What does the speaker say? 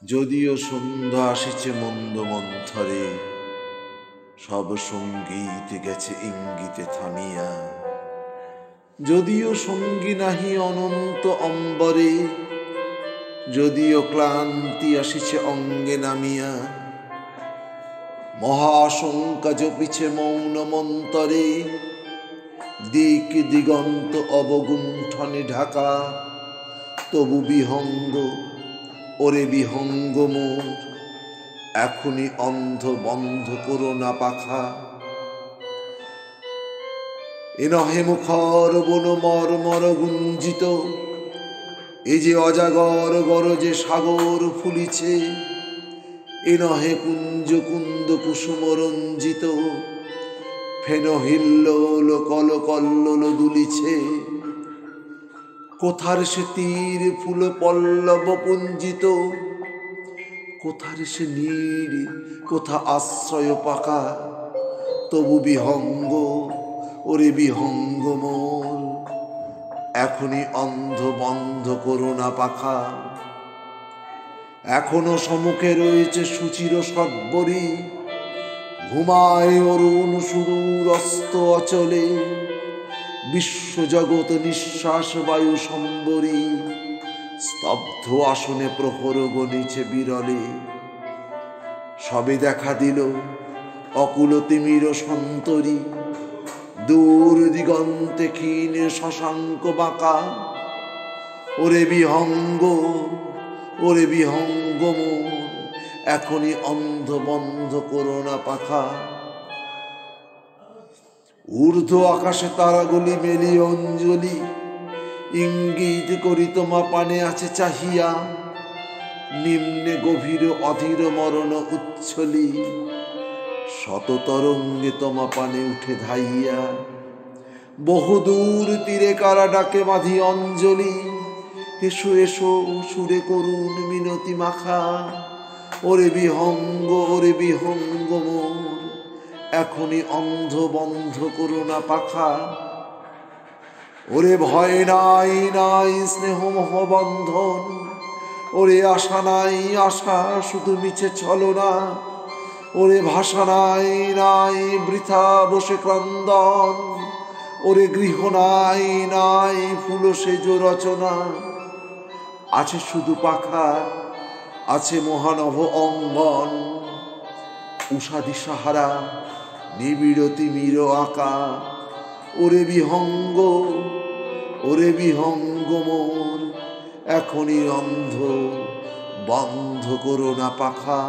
যদিও সন্ধ্যা আসিছে মন্দ মন্থরে, সব সঙ্গীত গেছে ইঙ্গিতে থামিয়া। যদিও সঙ্গী নাহি অনন্ত অম্বরে, যদিও ক্লান্তি আসিছে অঙ্গে নামিয়া। মহাশঙ্কা জপিছে মৌন মন্তরে, দিক দিগন্ত অবগুণ্ঠনে ঢাকা। তবু বিহঙ্গ, ওরে বিহঙ্গ মোর, এখনই অন্ধ বন্ধ করো না পাখা। এ নহে মুখর বন মর্মর গুঞ্জিত, এ যে অজাগর গরজে সাগর ফুলিছে। এ নহে কুঞ্জ কুন্দ কুসুম রঞ্জিত, ফেন হিল্লোল কল কল্লোল দুলিছে। কোথার সে তীর ফুল পল্লব পুঞ্জিত, কোথার সে নীড়, কোথা আশ্রয় পাকা। তবু বিহঙ্গ, ওরে বিহঙ্গ মোর, এখনই অন্ধ বন্ধ করো না পাখা। এখনো সম্মুখে রয়েছে সুচির সদ্বরী, ঘুমায় অরুণ সুদূর অস্ত অচলে। বিশ্বজগৎ নিঃশ্বাস বায়ু সম্বরী, স্তব্ধ আসনে প্রহর গণিছে বিরলে। সবে দেখা দিল অকুল তিমির সন্তরী, দূর দিগন্তে ক্ষীণ শশাঙ্ক বাঁকা। ওরে বিহঙ্গ, ওরে বিহঙ্গ মোর, এখনই অন্ধ বন্ধ করো না পাখা। ঊর্ধ্ব আকাশে তারাগুলি মেলি অঞ্জলি, ইঙ্গিত করি তোমা পানে আছে চাহিয়া। নিম্নে গভীর অধীর মরণ উচ্ছলি, শত তরঙ্গে তোমা পানে উঠে ধাইয়া। বহুদূর তীরে কারা ডাকে বাঁধি অঞ্জলি, এসো এসো সুরে করুণ মিনতি মাখা। ওরে বিহঙ্গ, ওরে বিহঙ্গ মোর, এখনই অন্ধ বন্ধ করো না পাখা। ওরে ভয় নাই নাই স্নেহ মোহ বন্ধন, ওরে আশা নাই আশা শুধু মিছে ছলনা। ওরে ভাষা নাই নাই বৃথা বসে ক্রন্দন, ওরে গৃহ নাই নাই ফুল সেজ রচনা। আছে শুধু পাখা, আছে মহানভ অঙ্গন, উষা দিশাহারা নিবিড় তিমির আঁকা। ওরে বিহঙ্গ, ওরে বিহঙ্গ মোর, এখনই অন্ধ বন্ধ করো না পাখা।